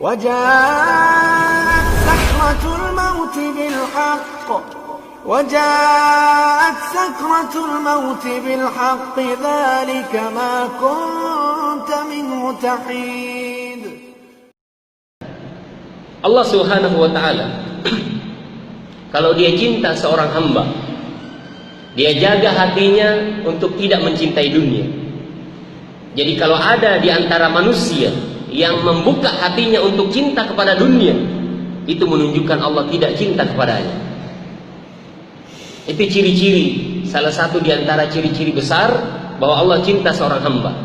وجاءت سكرة الموت بالحق وجاءت سكرة الموت بالحق ذلك ما كنت منه تحيد. Allah Subhanahu wa Ta'ala kalau dia cinta seorang hamba, dia jaga hatinya untuk tidak mencintai dunia. Jadi kalau ada di antara manusia yang membuka hatinya untuk cinta kepada dunia, itu menunjukkan Allah tidak cinta kepadanya. Itu ciri-ciri, salah satu di antara ciri-ciri besar bahwa Allah cinta seorang hamba.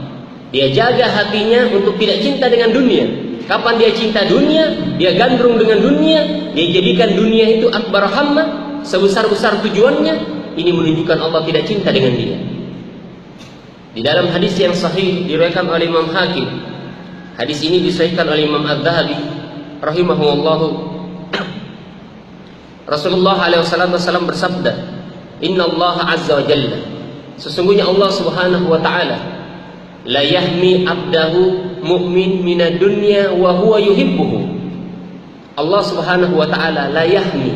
Dia jaga hatinya untuk tidak cinta dengan dunia. Kapan dia cinta dunia, dia gandrung dengan dunia, dia jadikan dunia itu akbar hamma, sebesar-besar tujuannya. Ini menunjukkan Allah tidak cinta dengan dia. Di dalam hadis yang sahih diriwayatkan oleh Imam Hakim, hadis ini disahihkan oleh Imam Adz-Dzahabi rahimahullah. Rasulullah alaihi wasallam bersabda, "Inna Allah azza wa jalla," sesungguhnya Allah Subhanahu wa taala, "la yahmi 'abdahu mu'min minad dunya wa huwa yuhibbuhu." Allah Subhanahu wa taala la yahmi,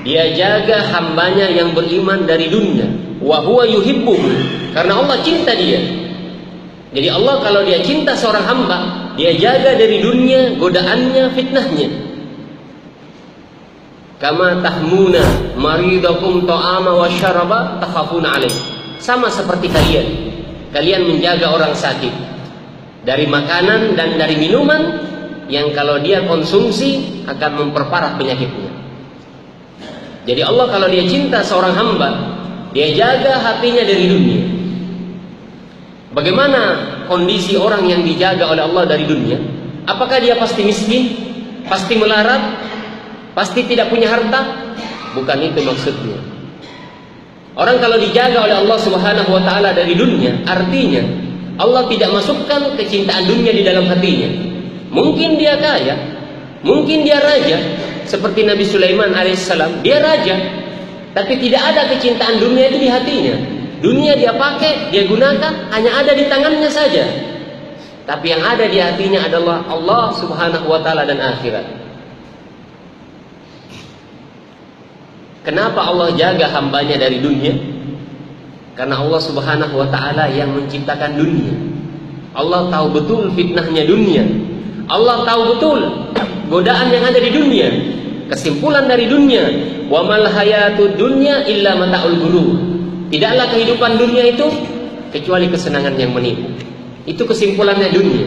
dia jaga hambanya yang beriman dari dunia, wa huwa yuhibbuhu, karena Allah cinta dia. Jadi Allah kalau dia cinta seorang hamba, dia jaga dari dunia, godaannya, fitnahnya. Kama tahmuna maridakum ta'ama wa syaraba takhafuna alaih. Sama seperti kalian. Kalian menjaga orang sakit dari makanan dan dari minuman yang kalau dia konsumsi akan memperparah penyakitnya. Jadi Allah kalau dia cinta seorang hamba, dia jaga hatinya dari dunia. Bagaimana kondisi orang yang dijaga oleh Allah dari dunia? Apakah dia pasti miskin? Pasti melarat? Pasti tidak punya harta? Bukan itu maksudnya. Orang kalau dijaga oleh Allah Subhanahu wa Ta'ala dari dunia, artinya Allah tidak masukkan kecintaan dunia di dalam hatinya. Mungkin dia kaya, mungkin dia raja, seperti Nabi Sulaiman alaihissalam, dia raja, tapi tidak ada kecintaan dunia itu di hatinya. Dunia dia pakai, dia gunakan, hanya ada di tangannya saja. Tapi yang ada di hatinya adalah Allah Subhanahu wa Ta'ala dan akhirat. Kenapa Allah jaga hambanya dari dunia? Karena Allah Subhanahu wa Ta'ala yang menciptakan dunia. Allah tahu betul fitnahnya dunia. Allah tahu betul godaan yang ada di dunia. Kesimpulan dari dunia, wa mal hayatud dunya illa mata'ul ghurur. Tidaklah kehidupan dunia itu kecuali kesenangan yang menipu. Itu kesimpulannya dunia.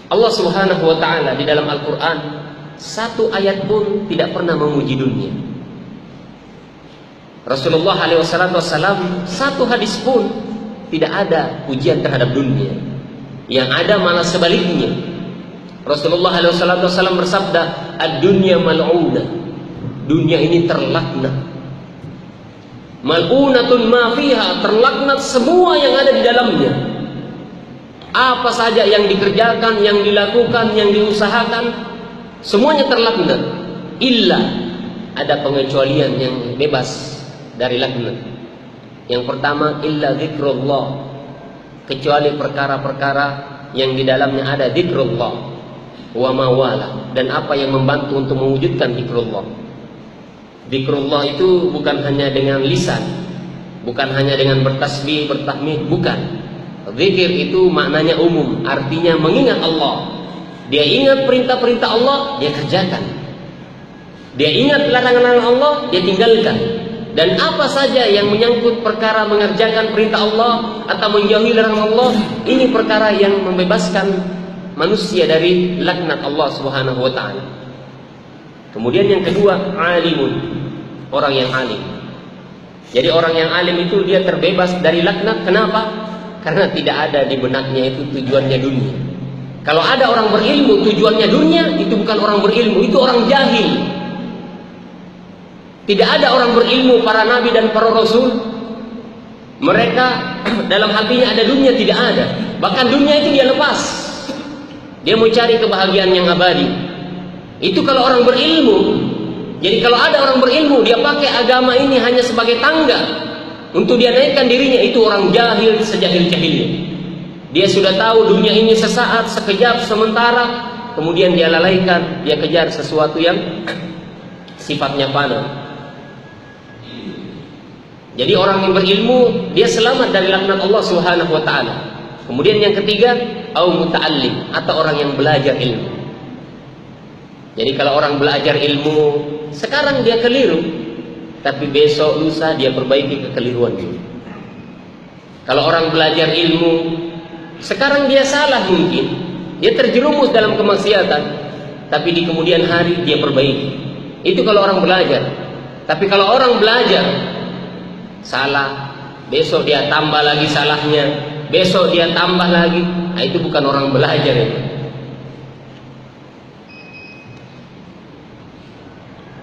Allah Subhanahu wa Ta'ala di dalam Al-Qur'an satu ayat pun tidak pernah memuji dunia. Rasulullah alaihi wasallam satu hadis pun tidak ada pujian terhadap dunia. Yang ada malah sebaliknya. Rasulullah alaihi wasallam bersabda, "Ad-dunya mal'unah." Dunia ini terlaknat. Mal'unatun ma fiha, terlaknat semua yang ada di dalamnya. Apa saja yang dikerjakan, yang dilakukan, yang diusahakan, semuanya terlaknat. Illa, ada pengecualian yang bebas dari laknat. Yang pertama, illa zikrullah, kecuali perkara-perkara yang di dalamnya ada zikrullah wa mawala, dan apa yang membantu untuk mewujudkan zikrullah. Zikrullah itu bukan hanya dengan lisan, bukan hanya dengan bertasbih, bertahmid, bukan. Zikir itu maknanya umum, artinya mengingat Allah. Dia ingat perintah-perintah Allah, dia kerjakan. Dia ingat larangan-larangan Allah, dia tinggalkan. Dan apa saja yang menyangkut perkara mengerjakan perintah Allah atau menjauhi larangan Allah, ini perkara yang membebaskan manusia dari laknat Allah Subhanahu wa Ta'ala. Kemudian yang kedua, alimun, orang yang alim. Jadi orang yang alim itu dia terbebas dari laknat. Kenapa? Karena tidak ada di benaknya itu tujuannya dunia. Kalau ada orang berilmu tujuannya dunia, itu bukan orang berilmu, itu orang jahil. Tidak ada orang berilmu, para nabi dan para rasul, mereka dalam hatinya ada dunia, tidak ada. Bahkan dunia itu dia lepas. Dia mau cari kebahagiaan yang abadi. Itu kalau orang berilmu. Jadi kalau ada orang berilmu, dia pakai agama ini hanya sebagai tangga untuk dia naikkan dirinya, itu orang jahil sejahil-jahilnya. Dia sudah tahu dunia ini sesaat, sekejap, sementara, kemudian dia lalaikan, dia kejar sesuatu yang sifatnya fana. Jadi orang yang berilmu, dia selamat dari laknat Allah Subhanahu wa taala. Kemudian yang ketiga, au muta'allim, atau orang yang belajar ilmu. Jadi kalau orang belajar ilmu, sekarang dia keliru, tapi besok lusa dia perbaiki kekeliruan itu. Kalau orang belajar ilmu, sekarang dia salah mungkin, dia terjerumus dalam kemaksiatan, tapi di kemudian hari dia perbaiki. Itu kalau orang belajar. Tapi kalau orang belajar salah, besok dia tambah lagi salahnya, besok dia tambah lagi, nah itu bukan orang belajar itu.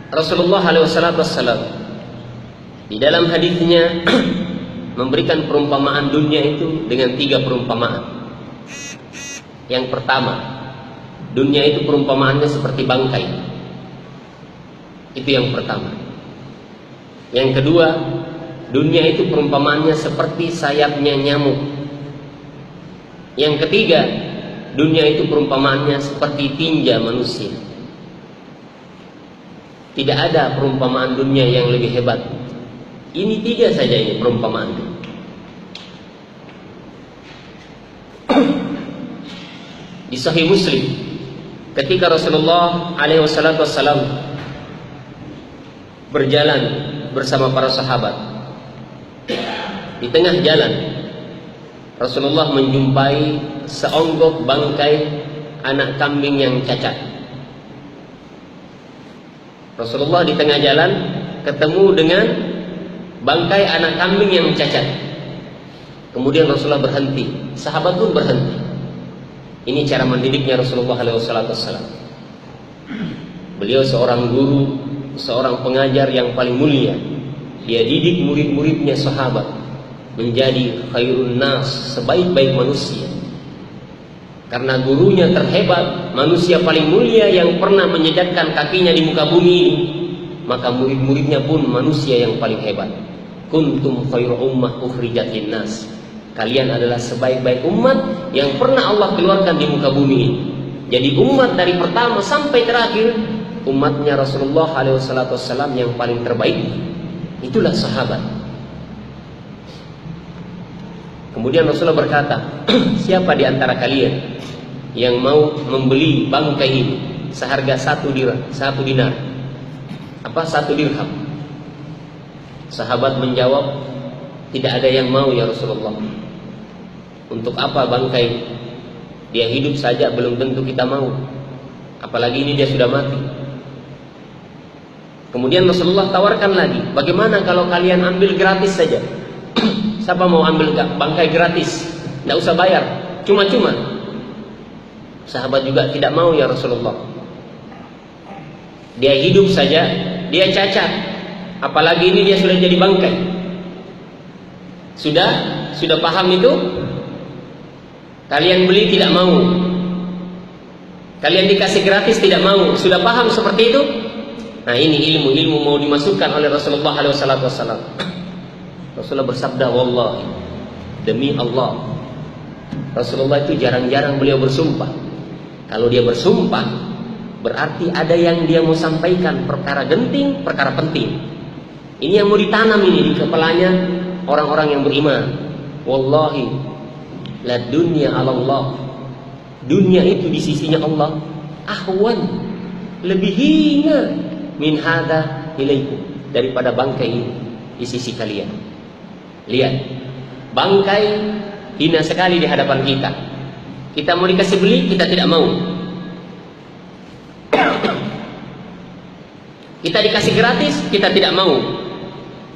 Rasulullah SAW di dalam hadisnya memberikan perumpamaan dunia itu dengan 3 perumpamaan. Yang pertama, dunia itu perumpamaannya seperti bangkai. Itu yang pertama. Yang kedua, dunia itu perumpamaannya seperti sayapnya nyamuk. Yang ketiga, dunia itu perumpamaannya seperti tinja manusia. Tidak ada perumpamaan dunia yang lebih hebat. Ini 3 saja ini perumpamaan. Di Sahih Muslim, ketika Rasulullah SAW berjalan bersama para sahabat, di tengah jalan Rasulullah menjumpai seonggok bangkai anak kambing yang cacat. Rasulullah di tengah jalan ketemu dengan bangkai anak kambing yang cacat. Kemudian Rasulullah berhenti, sahabat pun berhenti. Ini cara mendidiknya Rasulullah SAW. Beliau seorang guru, seorang pengajar yang paling mulia. Dia didik murid-muridnya sahabat menjadi khairun nas, sebaik-baik manusia. Karena gurunya terhebat, manusia paling mulia yang pernah menjejakkan kakinya di muka bumi ini, maka murid-muridnya pun manusia yang paling hebat. Kuntum khairu ummah ukhrijat linnas. Kalian adalah sebaik-baik umat yang pernah Allah keluarkan di muka bumi ini. Jadi umat dari pertama sampai terakhir, umatnya Rasulullah SAW yang paling terbaik. Itulah sahabat. Kemudian Rasulullah berkata, siapa di antara kalian yang mau membeli bangkai ini seharga 1 dinar? Apa 1 dirham? Sahabat menjawab, tidak ada yang mau ya Rasulullah. Untuk apa bangkai? Dia hidup saja belum tentu kita mau, apalagi ini dia sudah mati. Kemudian Rasulullah tawarkan lagi, bagaimana kalau kalian ambil gratis saja? Siapa mau ambil bangkai gratis? Tidak usah bayar, cuma-cuma. Sahabat juga tidak mau ya Rasulullah. Dia hidup saja, dia cacat, apalagi ini dia sudah jadi bangkai. Sudah paham itu? Kalian beli tidak mau, kalian dikasih gratis tidak mau. Sudah paham seperti itu? Nah ini ilmu mau dimasukkan oleh Rasulullah SAW. Rasulullah bersabda, wallahi, demi Allah. Rasulullah itu jarang-jarang beliau bersumpah. Kalau dia bersumpah, berarti ada yang dia mau sampaikan, perkara genting, perkara penting. Ini yang mau ditanam ini di kepalanya orang-orang yang beriman. Wallahi, la dunya ala Allah. Dunia itu di sisinya Allah ahwan, lebih hina min hada ilaikum, daripada bangkai ini di sisi kalian. Lihat, bangkai hina sekali di hadapan kita. Kita mau dikasih beli, kita tidak mau. Kita dikasih gratis, kita tidak mau.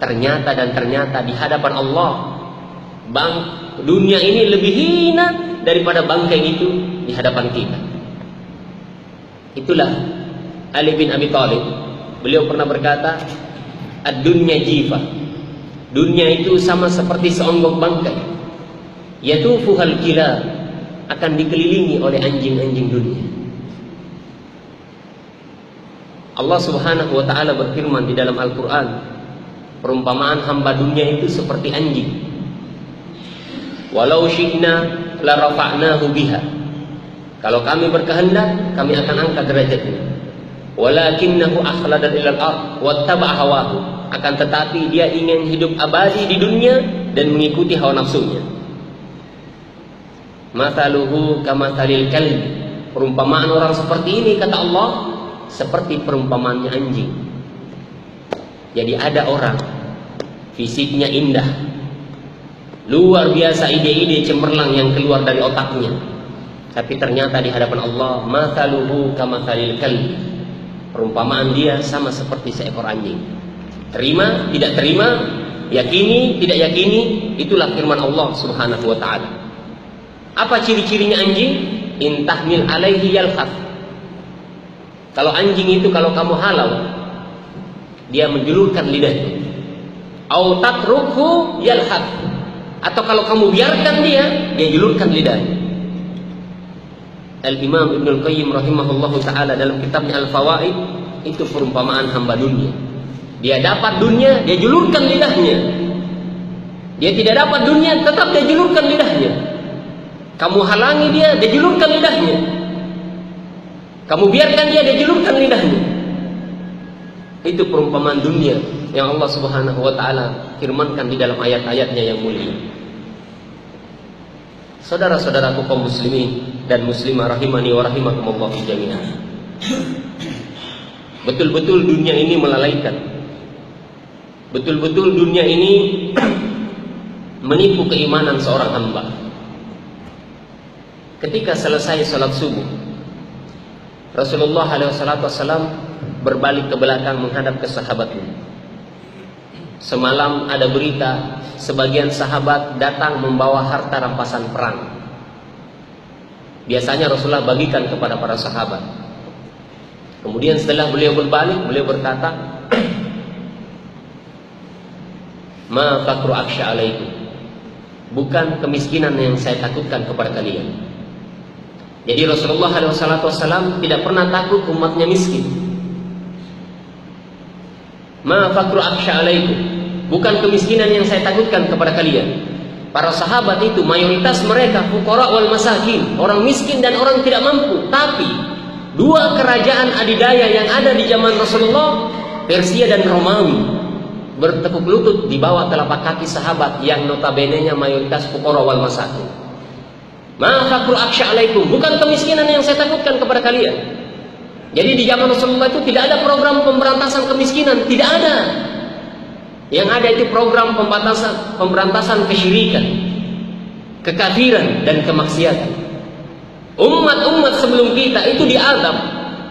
Ternyata di hadapan Allah, dunia ini lebih hina daripada bangkai itu di hadapan kita. Itulah Ali bin Abi Thalib. Beliau pernah berkata, ad-dunya jifa. Dunia itu sama seperti seonggok bangkai. Yatufuhal kilab, akan dikelilingi oleh anjing-anjing dunia. Allah Subhanahu wa taala berfirman di dalam Al-Qur'an, perumpamaan hamba dunia itu seperti anjing. Walau syi'na la rafa'nahu biha. Kalau kami berkehendak, kami akan angkat derajatnya. Walakinnahu akhlada ilal ard wattaba'a hawahu. Akan tetapi dia ingin hidup abadi di dunia dan mengikuti hawa nafsunya. Mathaluhu kamathalil kalbi. Perumpamaan orang seperti ini, kata Allah, seperti perumpamaannya anjing. Jadi ada orang fisiknya indah, luar biasa ide-ide cemerlang yang keluar dari otaknya, tapi ternyata di hadapan Allah, mathaluhu kamathalil kalbi. Perumpamaan dia sama seperti seekor anjing. Terima, tidak terima, yakini, tidak yakini, itulah firman Allah Subhanahu wa ta'ala. Apa ciri-cirinya anjing? Intahmil alaihi yalhaf. Kalau anjing itu, kalau kamu halau, dia menjulurkan lidahnya. Au tatrukhu yalhaf. Atau kalau kamu biarkan dia julurkan lidahnya. Al-Imam Ibnul Qayyim rahimahullahu ta'ala dalam kitabnya Al-Fawaid, itu perumpamaan hamba dunia. Dia dapat dunia, dia julurkan lidahnya. Dia tidak dapat dunia, tetap dia julurkan lidahnya. Kamu halangi dia julurkan lidahnya. Kamu biarkan dia julurkan lidahnya. Itu perumpamaan dunia yang Allah Subhanahu wa ta'ala firmankan di dalam ayat-ayatnya yang mulia. Saudara-saudaraku kaum muslimin dan muslimah rahimani wa rahimakumullah jami'an. Betul-betul dunia ini melalaikan. Betul-betul dunia ini menipu keimanan seorang hamba. Ketika selesai salat subuh, Rasulullah SAW berbalik ke belakang menghadap ke sahabatnya. Semalam ada berita, sebagian sahabat datang membawa harta rampasan perang. Biasanya Rasulullah bagikan kepada para sahabat. Kemudian setelah beliau berbalik, beliau berkata, Ma fakru aksya alaikum. Bukan kemiskinan yang saya takutkan kepada kalian. Jadi Rasulullah SAW tidak pernah takut umatnya miskin. Ma fakru aksya alaikum. Bukan kemiskinan yang saya takutkan kepada kalian. Para sahabat itu mayoritas mereka fuqara wal masakin, orang miskin dan orang tidak mampu. Tapi dua kerajaan adidaya yang ada di zaman Rasulullah, Persia dan Romawi, bertepuk lutut di bawah telapak kaki sahabat yang notabene-nya mayoritas fuqara wal masakin. Ma fakru aksya alaikum. Bukan kemiskinan yang saya takutkan kepada kalian. Jadi di zaman Rasulullah itu tidak ada program pemberantasan kemiskinan, tidak ada. Yang ada itu program pemberantasan kesyirikan, kekafiran dan kemaksiatan. Umat-umat sebelum kita itu diazab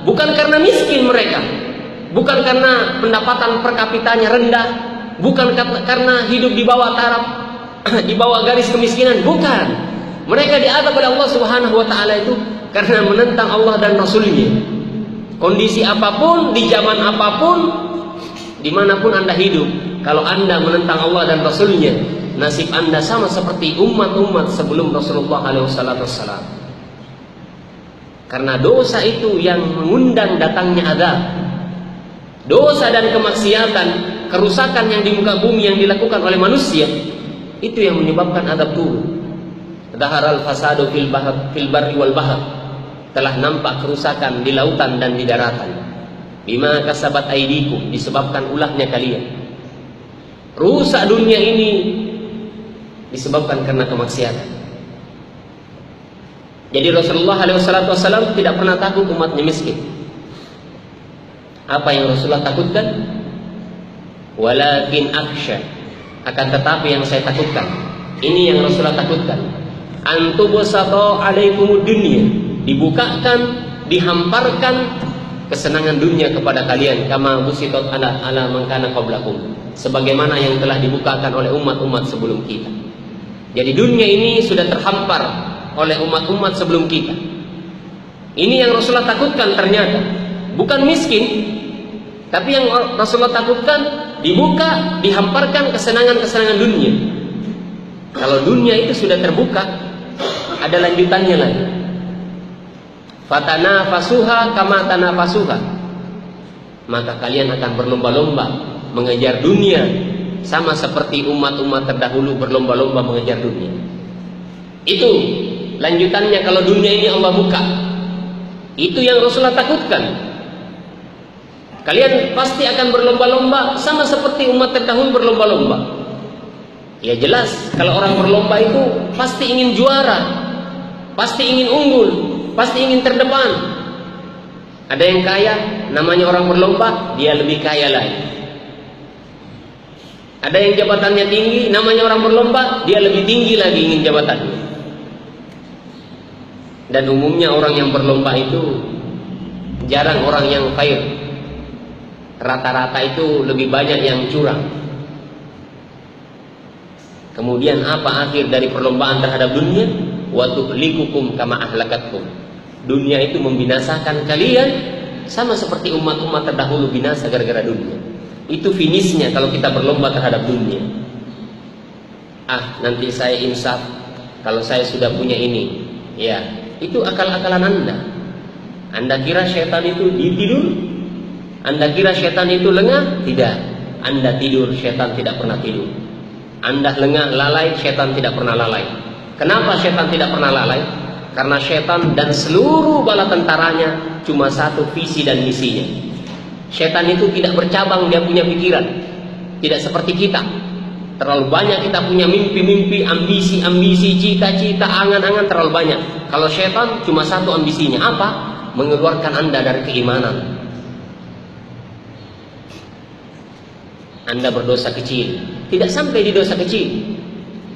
bukan karena miskin mereka, bukan karena pendapatan per kapitanya rendah, bukan karena hidup di bawah taraf, di bawah garis kemiskinan, bukan. Mereka diazab oleh Allah Subhanahu wa ta'ala itu karena menentang Allah dan Rasulnya. Kondisi apapun, di zaman apapun, dimanapun Anda hidup, kalau Anda menentang Allah dan Rasulnya, nasib Anda sama seperti umat-umat sebelum Rasulullah SAW. Karena dosa itu yang mengundang datangnya azab. Dosa dan kemaksiatan, kerusakan yang di muka bumi yang dilakukan oleh manusia, itu yang menyebabkan azab turun. Zaharal fasadu fil barri wal bahr. Telah nampak kerusakan di lautan dan di daratan. Bima kasabat aidikum, disebabkan ulahnya kalian. Rusak dunia ini disebabkan karena kemaksiatan. Jadi Rasulullah SAW tidak pernah takut umatnya miskin. Apa yang Rasulullah takutkan? Walakin aksya. Akan tetapi yang saya takutkan, ini yang Rasulullah takutkan. Antubusata alaikumud dunya, dibukakan, dihamparkan kesenangan dunia kepada kalian, kama busitat ala man kana qablakum, sebagaimana yang telah dibukakan oleh umat-umat sebelum kita. Jadi dunia ini sudah terhampar oleh umat-umat sebelum kita. Ini yang Rasulullah takutkan ternyata, bukan miskin, tapi yang Rasulullah takutkan dibuka, dihamparkan kesenangan-kesenangan dunia. Kalau dunia itu sudah terbuka, ada lanjutannya lagi. Fatanafasuha kama tanafasuha. Maka kalian akan berlomba-lomba mengejar dunia, sama seperti umat-umat terdahulu berlomba-lomba mengejar dunia. Itu lanjutannya kalau dunia ini Allah buka. Itu yang Rasulullah takutkan. Kalian pasti akan berlomba-lomba sama seperti umat terdahulu berlomba-lomba. Ya jelas, kalau orang berlomba itu pasti ingin juara, pasti ingin unggul, pasti ingin terdepan. Ada yang kaya, namanya orang berlomba, dia lebih kaya lagi. Ada yang jabatannya tinggi, namanya orang berlomba, dia lebih tinggi lagi ingin jabatannya. Dan umumnya orang yang berlomba itu jarang orang yang fair. Rata-rata itu lebih banyak yang curang. Kemudian apa akhir dari perlombaan terhadap dunia? Wa tuhlikukum kama ahlakatkum. Dunia itu membinasakan kalian sama seperti umat-umat terdahulu binasa gara-gara dunia. Itu finishnya kalau kita berlomba terhadap dunia. Nanti saya insaf kalau saya sudah punya ini. Ya, itu akal-akalan Anda. Anda kira syaitan itu tidur? Anda kira syaitan itu lengah? Tidak. Anda tidur, syaitan tidak pernah tidur. Anda lengah, lalai, syaitan tidak pernah lalai. Kenapa syaitan tidak pernah lalai? Karena syaitan dan seluruh bala tentaranya cuma satu visi dan misinya. Syaitan itu tidak bercabang, dia punya pikiran. Tidak seperti kita. Terlalu banyak kita punya mimpi-mimpi, ambisi-ambisi, cita-cita, angan-angan terlalu banyak. Kalau syaitan cuma satu ambisinya, apa? Mengeluarkan Anda dari keimanan. Anda berdosa kecil, tidak sampai di dosa kecil,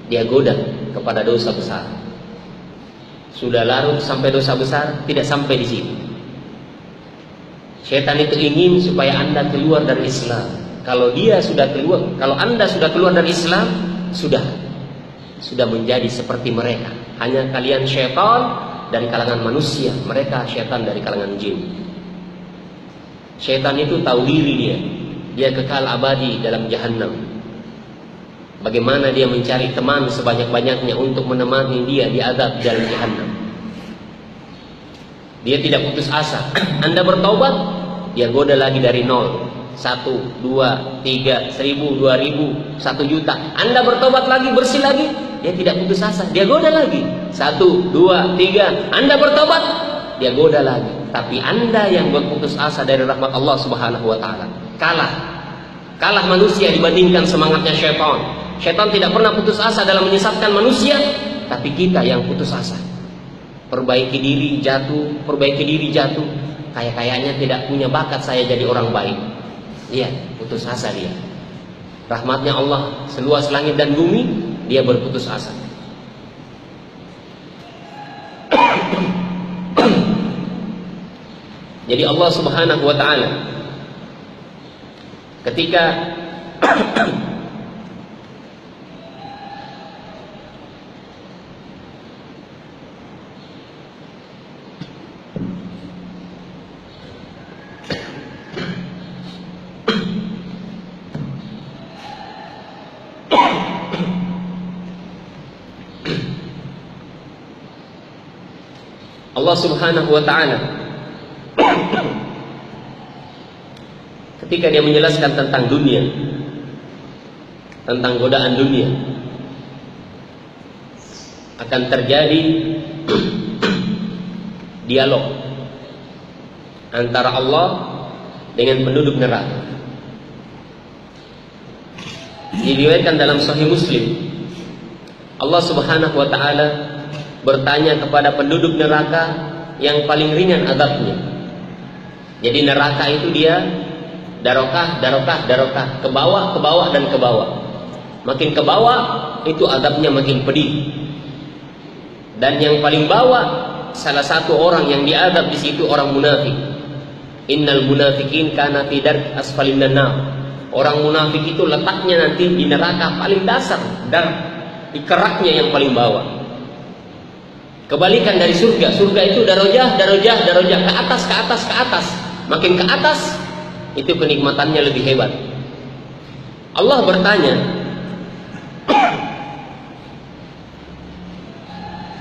dia goda kepada dosa besar. Sudah larut sampai dosa besar, tidak sampai di sini. Syaitan itu ingin supaya Anda keluar dari Islam. Kalau dia sudah keluar, kalau Anda sudah keluar dari Islam, sudah menjadi seperti mereka. Hanya kalian syaitan dari kalangan manusia, mereka syaitan dari kalangan jin. Syaitan itu tahu diri dia kekal abadi dalam jahannam. Bagaimana dia mencari teman sebanyak-banyaknya untuk menemani dia di azab dalam jahannam. Dia tidak putus asa. Anda bertaubat, dia goda lagi dari 0. 1, 2, 3, 1000, 2000, 1 juta. Anda bertobat lagi, bersih lagi, dia tidak putus asa, dia goda lagi. 1, 2, 3. Anda bertobat, dia goda lagi. Tapi Anda yang berputus asa dari rahmat Allah Subhanahu wa taala, kalah manusia dibandingkan semangatnya syaitan. Syaitan tidak pernah putus asa dalam menyesatkan manusia, tapi kita yang putus asa. Perbaiki diri jatuh, kayaknya tidak punya bakat saya jadi orang baik. Iya, putus asa dia. Rahmatnya Allah seluas langit dan bumi, dia berputus asa. Jadi Allah Subhanahu wa taala ketika Allah Subhanahu wa taala ketika dia menjelaskan tentang dunia, tentang godaan dunia, akan terjadi dialog antara Allah dengan penduduk neraka. Diriwayatkan dalam Sahih Muslim, Allah Subhanahu wa taala bertanya kepada penduduk neraka yang paling ringan azabnya. Jadi neraka itu dia darokah, ke bawah dan ke bawah. Makin ke bawah itu azabnya makin pedih. Dan yang paling bawah, salah satu orang yang diazab di situ orang munafik. Innal munafikin kana fi dark asfalin nar. Orang munafik itu letaknya nanti di neraka paling dasar, dan di keraknya yang paling bawah. Kebalikan dari surga. Surga itu darajah, ke atas. Makin ke atas itu kenikmatannya lebih hebat. Allah bertanya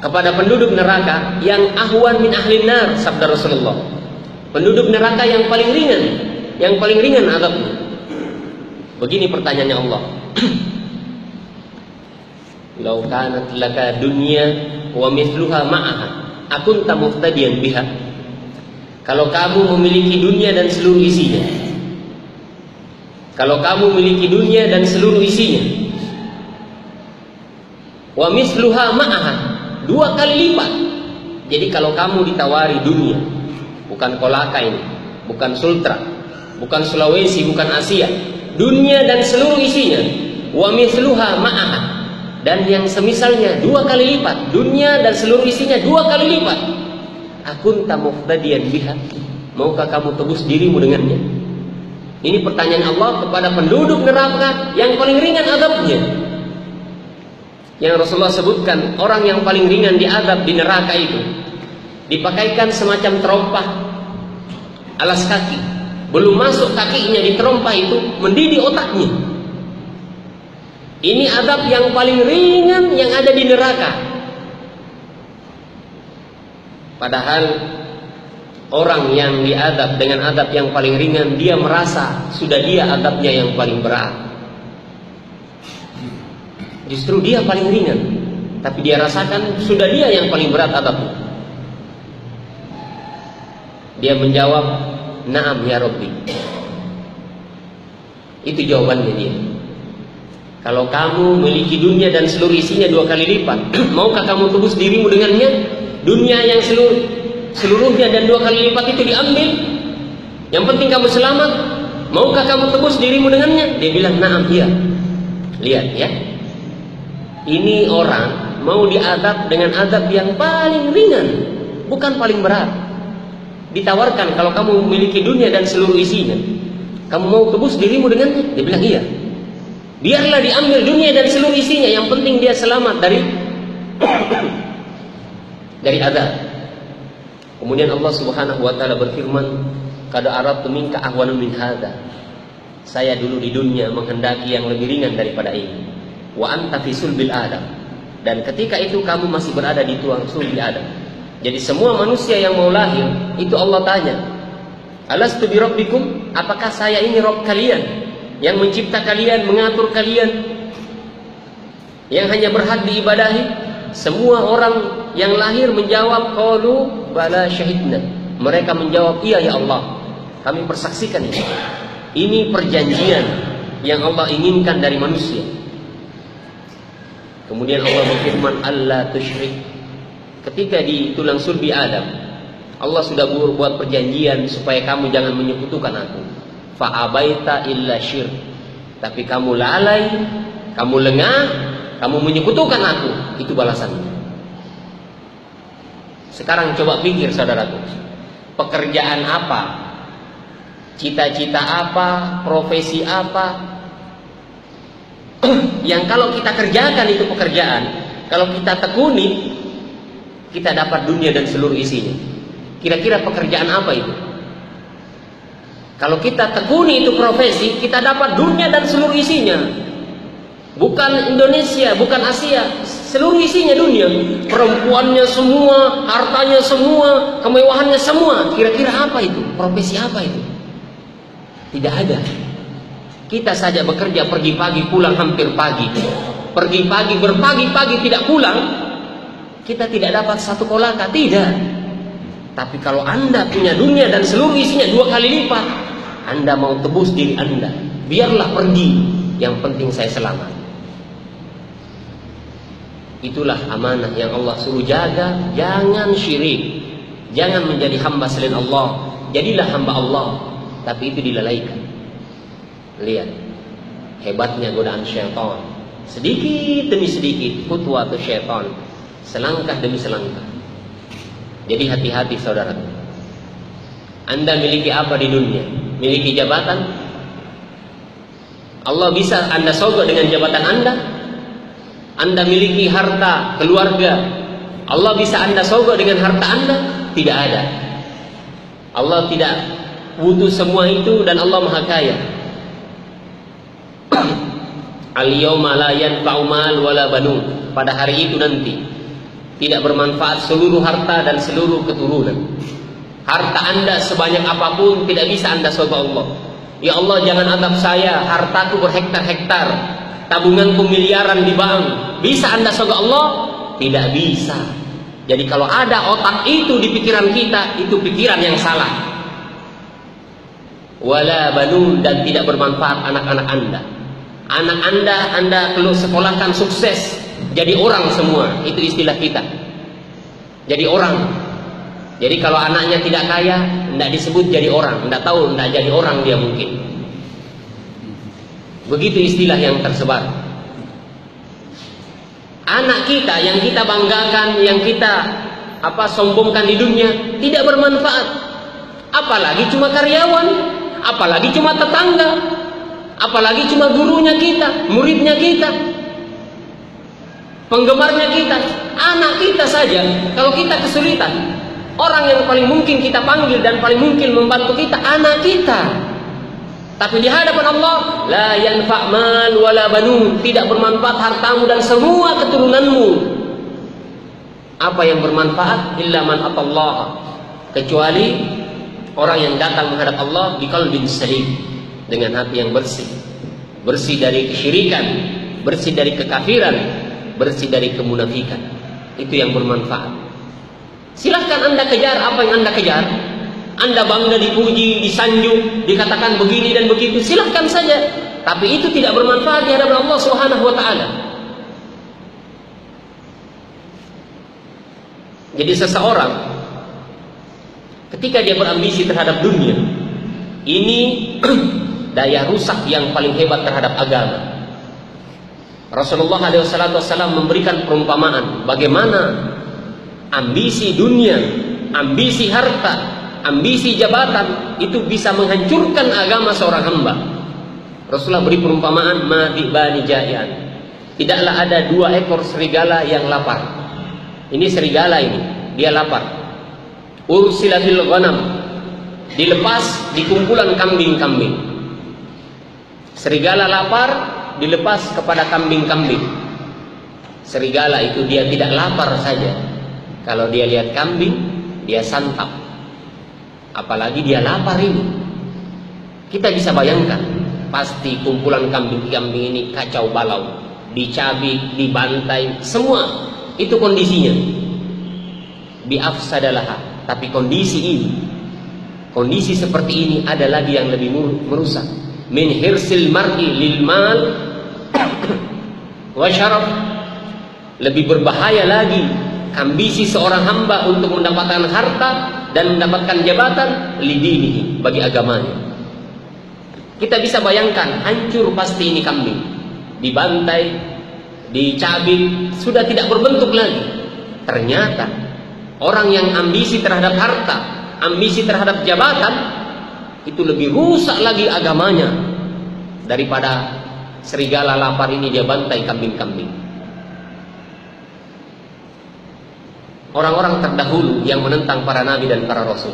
kepada penduduk neraka yang ahwan min ahlin nar, sabda Rasulullah. Penduduk neraka yang paling ringan azabnya. Begini pertanyaannya Allah. Lau kanat laka dunya wa mithluha ma'aha akunta muftadiyan biha. Kalau kamu memiliki dunia dan seluruh isinya, kalau kamu memiliki dunia dan seluruh isinya, wa mithluha ma'aha, 2 kali lipat. Jadi kalau kamu ditawari dunia, bukan Kolaka ini, bukan Sultra, bukan Sulawesi, bukan Asia, dunia dan seluruh isinya, wa mithluha ma'aha, dan yang semisalnya 2 kali lipat, dunia dan seluruh isinya 2 kali lipat, akunta muftadiyan biha, maukah kamu tebus dirimu dengannya? Ini pertanyaan Allah kepada penduduk neraka yang paling ringan azabnya. Yang Rasulullah sebutkan, orang yang paling ringan diazab di neraka itu dipakaikan semacam terompah alas kaki, belum masuk kakinya di terompah itu mendidih otaknya. Ini azab yang paling ringan yang ada di neraka. Padahal orang yang diazab dengan azab yang paling ringan, dia merasa sudah dia azabnya yang paling berat. Justru dia paling ringan, tapi dia rasakan sudah dia yang paling berat azabnya. Dia menjawab, "Na'am ya Rabbi." Itu jawabannya dia. Kalau kamu memiliki dunia dan seluruh isinya 2 kali lipat, maukah kamu tebus dirimu dengannya? Dunia yang seluruhnya dan 2 kali lipat itu diambil, yang penting kamu selamat, maukah kamu tebus dirimu dengannya? Dia bilang, "Na'am, iya." Lihat ya, ini orang mau diazab dengan azab yang paling ringan, bukan paling berat. Ditawarkan, kalau kamu memiliki dunia dan seluruh isinya, kamu mau tebus dirimu dengannya? Dia bilang, iya. Biarlah diambil dunia dan seluruh isinya, yang penting dia selamat dari azab. Kemudian Allah Subhanahu wa taala berfirman, "Qad aradtu minka ahwana min hadza." Saya dulu di dunia menghendaki yang lebih ringan daripada ini. Wa anta fi sulbil Adam. Dan ketika itu kamu masih berada di tulang sulbi Adam. Jadi semua manusia yang mau lahir itu Allah tanya, "Alastu bi rabbikum?" Apakah saya ini Rabb kalian yang mencipta kalian, mengatur kalian, yang hanya berhak diibadahi? Semua orang yang lahir menjawab, qalu bala syahidna. Mereka menjawab, iya ya Allah, kami persaksikan ini. Ini perjanjian yang Allah inginkan dari manusia. Kemudian Allah berfirman, Allah tusyrik. Ketika di tulang sulbi Adam, Allah sudah berbuat perjanjian supaya kamu jangan menyekutukan aku. Fa'abaita illa syirk. Tapi kamu lalai, kamu lengah, kamu menyekutukan aku. Itu balasannya. Sekarang coba pikir saudaraku, pekerjaan apa, cita-cita apa, profesi apa yang kalau kita kerjakan itu pekerjaan, kalau kita tekuni, kita dapat dunia dan seluruh isinya. Kira-kira pekerjaan apa itu? Kalau kita tekuni itu profesi, kita dapat dunia dan seluruh isinya. Bukan Indonesia, bukan Asia, seluruh isinya dunia. Perempuannya semua, hartanya semua, kemewahannya semua. Kira-kira apa itu? Profesi apa itu? Tidak ada. Kita saja bekerja pergi pagi, pulang hampir pagi. Pergi pagi, berpagi-pagi tidak pulang. Kita tidak dapat satu kolaka, tidak. Tapi kalau Anda punya dunia dan seluruh isinya 2 kali lipat, Anda mau tebus diri Anda, biarlah pergi, yang penting saya selamat. Itulah amanah yang Allah suruh jaga. Jangan syirik, jangan menjadi hamba selain Allah. Jadilah hamba Allah, tapi itu dilalaikan. Lihat hebatnya godaan syaitan. Sedikit demi sedikit, khutwatu syaitan, selangkah demi selangkah. Jadi hati-hati saudara. Anda miliki apa di dunia? Miliki jabatan? Allah bisa Anda sogok dengan jabatan Anda. Anda miliki harta, keluarga, Allah bisa Anda sogok dengan harta Anda? Tidak ada. Allah tidak butuh semua itu, dan Allah Maha Kaya. Al-yawma la yanfa'u mal wala banun. Pada hari itu nanti tidak bermanfaat seluruh harta dan seluruh keturunan. Harta Anda sebanyak apapun tidak bisa Anda sogok Allah. Ya Allah, jangan azab saya, hartaku berhektar-hektar, tabunganku miliaran di bank. Bisa Anda sogok Allah? Tidak bisa. Jadi kalau ada otak itu di pikiran kita, itu pikiran yang salah. Wala banun, dan tidak bermanfaat anak-anak Anda. Anak Anda kalau sekolahkan sukses, jadi orang semua. Itu istilah kita. Jadi orang. Jadi kalau anaknya tidak kaya, tidak disebut jadi orang. Tidak tahu, tidak jadi orang dia mungkin. Begitu istilah yang tersebar. Anak kita yang kita banggakan, yang kita sombongkan di dunia, tidak bermanfaat. Apalagi cuma karyawan, apalagi cuma tetangga, apalagi cuma gurunya kita, muridnya kita, penggemarnya kita. Anak kita saja, kalau kita kesulitan, orang yang paling mungkin kita panggil dan paling mungkin membantu kita, anak kita. Tapi di hadapan Allah, la yanfa' mal wala banun, tidak bermanfaat hartamu dan semua keturunanmu. Apa yang bermanfaat? Illa man atallah, kecuali orang yang datang menghadap Allah di qalbin salim, dengan hati yang bersih. Bersih dari kesyirikan, bersih dari kekafiran, bersih dari kemunafikan. Itu yang bermanfaat. Silahkan Anda kejar apa yang Anda kejar. Anda bangga dipuji, disanjung, dikatakan begini dan begitu, silahkan saja. Tapi itu tidak bermanfaat di hadapan Allah Subhanahu wa ta'ala. Jadi seseorang ketika dia berambisi terhadap dunia, ini daya rusak yang paling hebat terhadap agama. Rasulullah SAW memberikan perumpamaan bagaimana ambisi dunia, ambisi harta, ambisi jabatan itu bisa menghancurkan agama seorang hamba. Rasulullah beri perumpamaan, madibani jai'an, tidaklah ada 2 ekor serigala yang lapar. Ini serigala ini, dia lapar. Ursila fil ghanam, dilepas di kumpulan kambing-kambing. Serigala lapar dilepas kepada kambing-kambing. Serigala itu dia tidak lapar saja, kalau dia lihat kambing dia santap. Apalagi dia lapar ini. Kita bisa bayangkan, pasti kumpulan kambing-kambing ini kacau balau, dicabik, dibantai, semua itu kondisinya. Biafsadalaha. Tapi kondisi seperti ini ada lagi yang lebih merusak. Min hirsil mar'i lil mal wa syaraf. Lebih berbahaya lagi ambisi seorang hamba untuk mendapatkan harta dan mendapatkan jabatan, lidinihi, bagi agamanya. Kita bisa bayangkan, hancur pasti ini kambing, dibantai, dicabik, sudah tidak berbentuk lagi. Ternyata orang yang ambisi terhadap harta, ambisi terhadap jabatan, itu lebih rusak lagi agamanya daripada serigala lapar ini dia bantai kambing-kambing. Orang-orang terdahulu yang menentang para nabi dan para rasul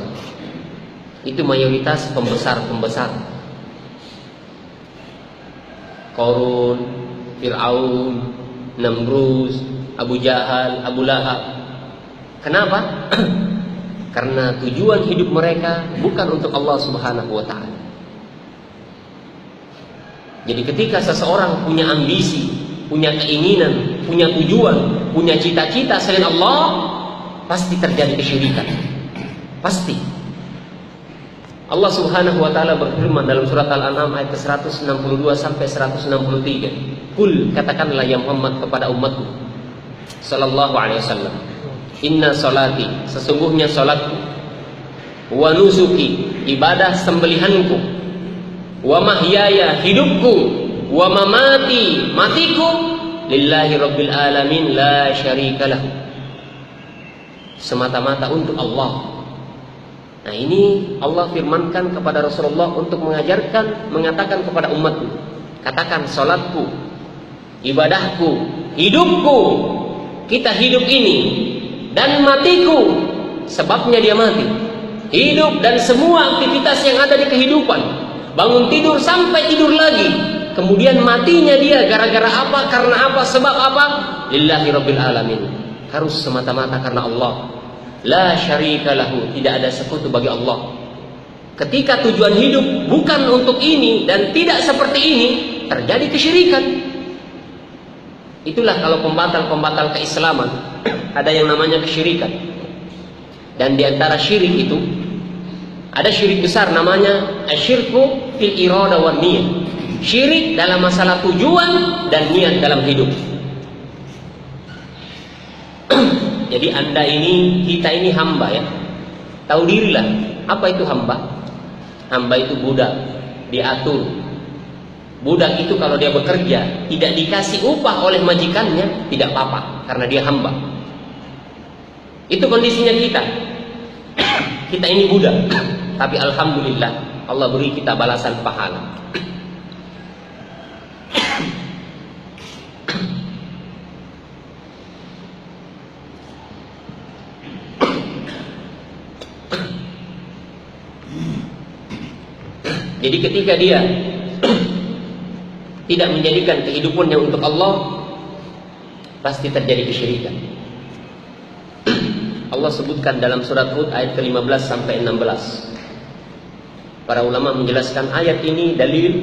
itu mayoritas pembesar-pembesar. Qarun, Fir'aun, Namrus, Abu Jahal, Abu Lahab. Kenapa? Karena tujuan hidup mereka bukan untuk Allah Subhanahu wa ta'ala. Jadi ketika seseorang punya ambisi, punya keinginan, punya tujuan, punya cita-cita selain Allah, pasti terjadi kesyirikan. Pasti. Allah Subhanahu wa ta'ala berfirman dalam surat Al-An'am ayat ke-162 sampai 163. Kul, katakanlah ya Muhammad kepada umatku sallallahu alaihi wasallam, inna salati, sesungguhnya salatku, wa nusuki, ibadah sembelihanku, wa mahyaya, hidupku, wa mamati, matiku, lillahi rabbil alamin la syarikalah, semata-mata untuk Allah. Nah ini Allah firmankan kepada Rasulullah untuk mengajarkan, mengatakan kepada umatku, katakan salatku, ibadahku, hidupku, kita hidup ini, dan matiku, sebabnya dia mati, hidup dan semua aktivitas yang ada di kehidupan, bangun tidur sampai tidur lagi, kemudian matinya dia gara-gara apa, karena apa, sebab apa, lillahi rabbil alamin, harus semata-mata karena Allah. La syarika lahu, tidak ada sekutu bagi Allah. Ketika tujuan hidup bukan untuk ini dan tidak seperti ini, terjadi kesyirikan. Itulah kalau pembatal-pembatal keislaman ada yang namanya kesyirikan. Dan di antara syirik itu ada syirik besar namanya asyirku fil irada wan niyah. Syirik dalam masalah tujuan dan niat dalam hidup. Jadi kita ini hamba ya. Tahu dirilah, apa itu hamba? Hamba itu budak, diatur. Budak itu kalau dia bekerja tidak dikasih upah oleh majikannya, tidak apa-apa karena dia hamba. Itu kondisinya kita. Kita ini budak, tapi alhamdulillah Allah beri kita balasan pahala. Jadi ketika dia tidak menjadikan kehidupannya untuk Allah, pasti terjadi kesyirikan. Allah sebutkan dalam surat Hud ayat ke-15 sampai 16. Para ulama menjelaskan ayat ini dalil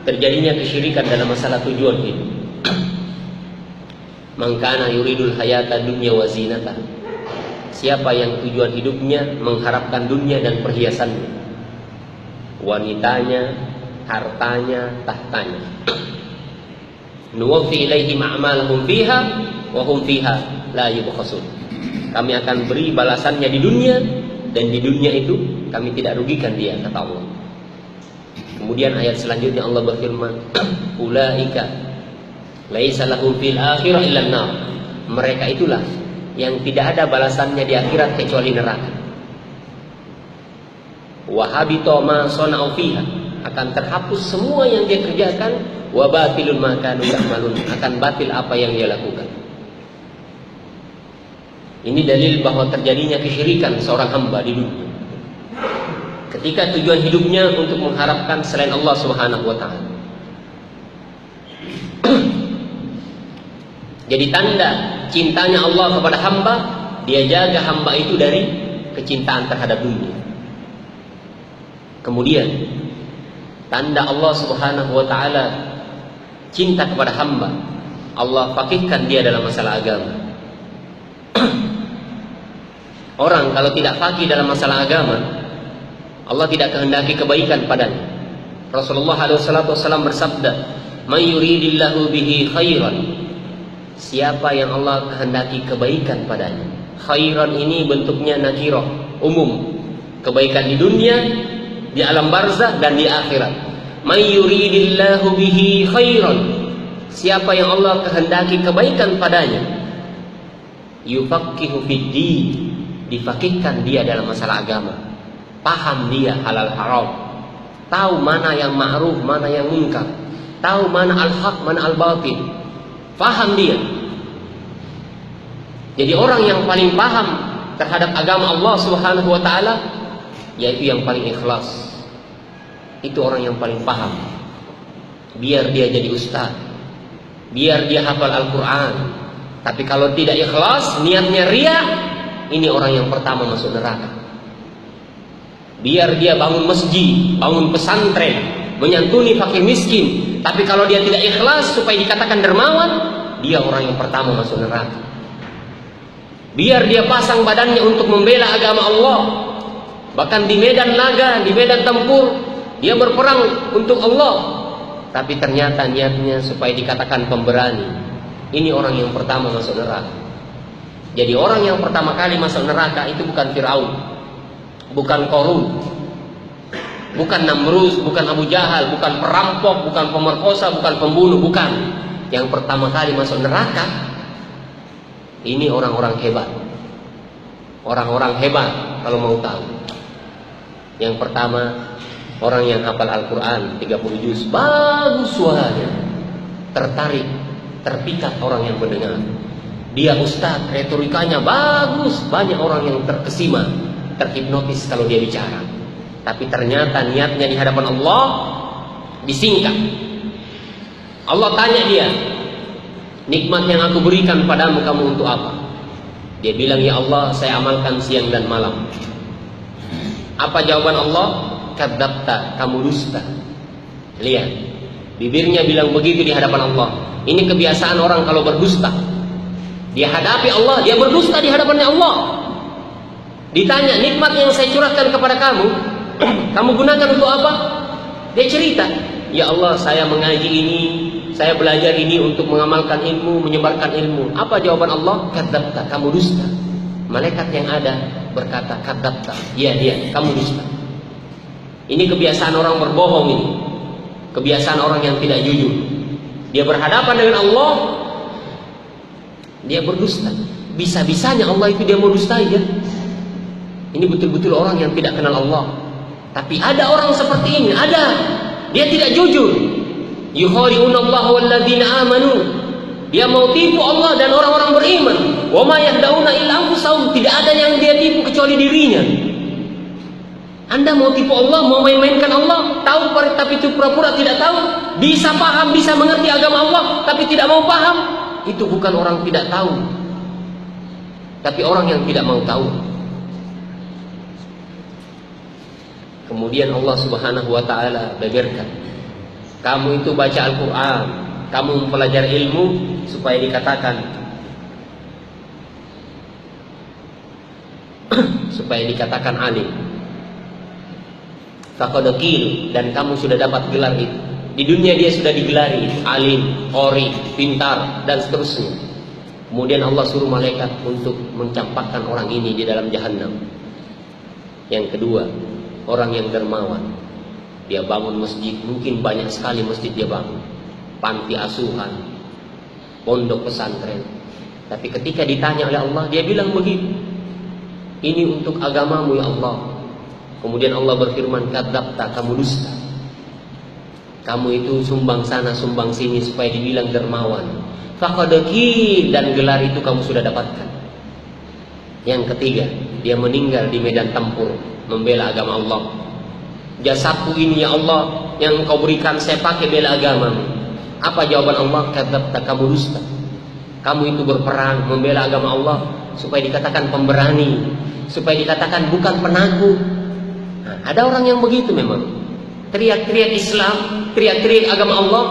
terjadinya kesyirikan dalam masalah tujuan hidup. Man kana yuridul hayata dunya wa zinatah. Siapa yang tujuan hidupnya mengharapkan dunia dan perhiasannya, wanitanya, hartanya, tahtanya. Nuwaffi ilaihim a'malahum fiha wa hum fiha la yubkhasun. Kami akan beri balasannya di dunia, dan di dunia itu kami tidak rugikan dia, kata Allah. Kemudian ayat selanjutnya Allah berfirman, ulaika laisa lahum fil akhirah illa an-nar. Mereka itulah yang tidak ada balasannya di akhirat kecuali neraka. Wa habita ma sana'u fiha, akan terhapus semua yang dia kerjakan. Wa batilun ma kanu ya'malun, akan batil apa yang dia lakukan. Ini dalil bahwa terjadinya kesyirikan seorang hamba di dunia ketika tujuan hidupnya untuk mengharapkan selain Allah Subhanahu wa taala. Jadi tanda cintanya Allah kepada hamba, dia jaga hamba itu dari kecintaan terhadap dunia. Kemudian tanda Allah Subhanahu wa taala cinta kepada hamba, Allah fakihkan dia dalam masalah agama. Orang kalau tidak fakih dalam masalah agama, Allah tidak kehendaki kebaikan padanya. Rasulullah SAW bersabda, "Man yuridillahu bihi khairan." Siapa yang Allah kehendaki kebaikan padanya. Khairan ini bentuknya nakirah, umum. Kebaikan di dunia, di alam barzah, dan di akhirat. Man yuridillahu bihi khairan. Siapa yang Allah kehendaki kebaikan padanya, yufaqihu fid-din, difakihkan dia dalam masalah agama. Paham dia halal haram, tahu mana yang ma'ruf, mana yang munkar, tahu mana al-haq, mana al-batil. Paham dia. Jadi orang yang paling paham terhadap agama Allah Subhanahu wa taala, yaitu yang paling ikhlas. Itu orang yang paling paham. Biar dia jadi ustaz, biar dia hafal Al-Quran, tapi kalau tidak ikhlas, niatnya riya, ini orang yang pertama masuk neraka. Biar dia bangun masjid, bangun pesantren, menyantuni fakir miskin, tapi kalau dia tidak ikhlas supaya dikatakan dermawan, dia orang yang pertama masuk neraka. Biar dia pasang badannya untuk membela agama Allah, bahkan di medan laga, di medan tempur, dia berperang untuk Allah, tapi ternyata niatnya supaya dikatakan pemberani, ini orang yang pertama masuk neraka. Jadi orang yang pertama kali masuk neraka itu bukan Fir'aun, bukan Qarun, bukan Namrud, bukan Abu Jahal, bukan perampok, bukan pemerkosa, bukan pembunuh, bukan. Yang pertama kali masuk neraka ini orang-orang hebat. Orang-orang hebat kalau mau tahu. Yang pertama, orang yang hafal Al-Quran 30 juz, bagus suaranya, tertarik, terpikat orang yang mendengar. Dia ustaz, retorikanya bagus, banyak orang yang terkesima, terhipnotis kalau dia bicara. Tapi ternyata niatnya di hadapan Allah disingkat. Allah tanya dia, nikmat yang aku berikan padamu kamu untuk apa? Dia bilang, ya Allah, saya amalkan siang dan malam. Apa jawaban Allah? Kadzabta, kamu dusta. Lihat, bibirnya bilang begitu di hadapan Allah. Ini kebiasaan orang kalau berdusta. Dia hadapi Allah, dia berdusta di hadapannya Allah. Ditanya, nikmat yang saya curahkan kepada kamu, kamu gunakan untuk apa? Dia cerita, ya Allah, saya mengaji ini, saya belajar ini untuk mengamalkan ilmu, menyebarkan ilmu. Apa jawaban Allah? Kadzabta, kamu dusta. Malaikat yang ada berkata, kadzabta, iya, kamu dusta. Ini kebiasaan orang berbohong ini. Kebiasaan orang yang tidak jujur. Dia berhadapan dengan Allah, dia berdusta. Bisa-bisanya Allah itu dia mau dustai ya. Ini betul-betul orang yang tidak kenal Allah. Tapi ada orang seperti ini, ada. Dia tidak jujur. Yukhadi'unallaha walladzina amanu. Dia mau tipu Allah dan orang-orang beriman. Wa ma yahda'una illa anfusahum. Tidak ada yang dia tipu kecuali dirinya. Anda mau tipu Allah, mau main-mainkan Allah, tahu tapi itu pura-pura tidak tahu, bisa paham, bisa mengerti agama Allah, tapi tidak mau paham. Itu bukan orang tidak tahu, tapi orang yang tidak mau tahu. Kemudian Allah Subhanahu wa ta'ala beberkan, kamu itu baca Al-Quran, kamu mempelajari ilmu supaya dikatakan alim. Faqadqil, dan kamu sudah dapat gelar itu. Di dunia dia sudah digelari alim, qori, pintar, dan seterusnya. Kemudian Allah suruh malaikat untuk mencampakkan orang ini di dalam jahanam. Yang kedua, orang yang dermawan. Dia bangun masjid, mungkin banyak sekali masjid dia bangun, panti asuhan, pondok pesantren. Tapi ketika ditanya oleh Allah, dia bilang begitu, ini untuk agamamu ya Allah. Kemudian Allah berfirman, kadzabta, kamu dusta. Kamu itu sumbang sana, sumbang sini supaya dibilang dermawan. Faqadqil, dan gelar itu kamu sudah dapatkan. Yang ketiga, dia meninggal di medan tempur membela agama Allah. Jasadku ini ya Allah yang Engkau berikan saya pakai bela agamamu. Apa jawaban Allah? Kadzabta, kamu dusta. Kamu itu berperang membela agama Allah supaya dikatakan pemberani, supaya dikatakan bukan penakut. Ada orang yang begitu memang, teriak-teriak Islam, teriak-teriak agama Allah,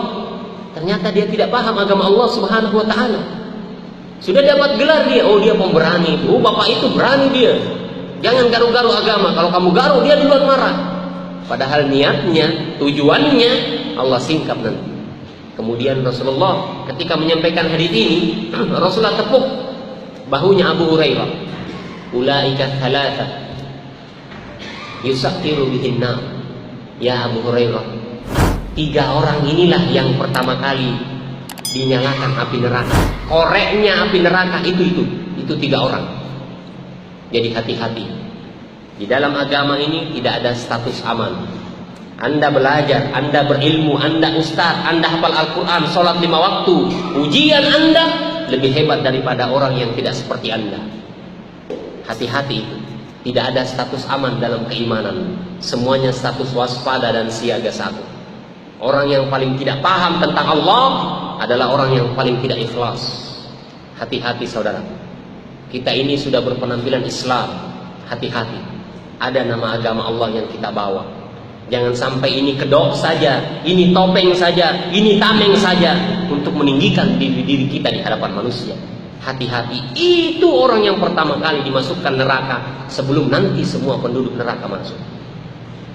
ternyata dia tidak paham agama Allah Subhanahu wa ta'ala. Sudah dapat gelar dia, oh dia pemberani, oh bapak itu berani dia. Jangan garu-garu agama, kalau kamu garu dia duluan marah. Padahal niatnya, tujuannya Allah singkap nanti. Kemudian Rasulullah ketika menyampaikan hadis ini, Rasulullah tepuk bahunya Abu Hurairah. Ulaika thalatha yusaqiru bihinna. Ya Abu Hurairah, 3 orang inilah yang pertama kali dinyalakan api neraka. Koreknya api neraka itu 3 orang. Jadi hati-hati. Di dalam agama ini tidak ada status aman. Anda belajar, Anda berilmu, Anda ustaz, Anda hafal Al-Quran, sholat 5 waktu, ujian Anda lebih hebat daripada orang yang tidak seperti Anda. Hati-hati itu. Tidak ada status aman dalam keimanan. Semuanya status waspada dan siaga 1. Orang yang paling tidak paham tentang Allah adalah orang yang paling tidak ikhlas. Hati-hati saudara. Kita ini sudah berpenampilan Islam. Hati-hati. Ada nama agama Allah yang kita bawa. Jangan sampai ini kedok saja, ini topeng saja, ini tameng saja untuk meninggikan diri kita di hadapan manusia. Hati-hati, itu orang yang pertama kali dimasukkan neraka sebelum nanti semua penduduk neraka masuk.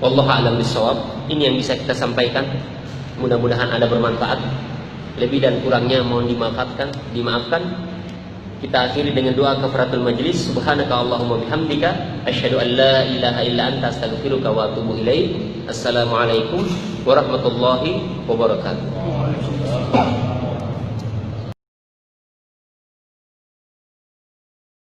Wallahu a'lam bishawab. Ini yang bisa kita sampaikan. Mudah-mudahan ada bermanfaat. Lebih dan kurangnya mohon dimaafkan. Kita akhiri dengan doa kafaratul majlis. Subhanaka Allahumma bihamdika asyhadu an la ilaha illa anta astaghfiruka wa atubu ilaik. Assalamualaikum warahmatullahi wabarakatuh.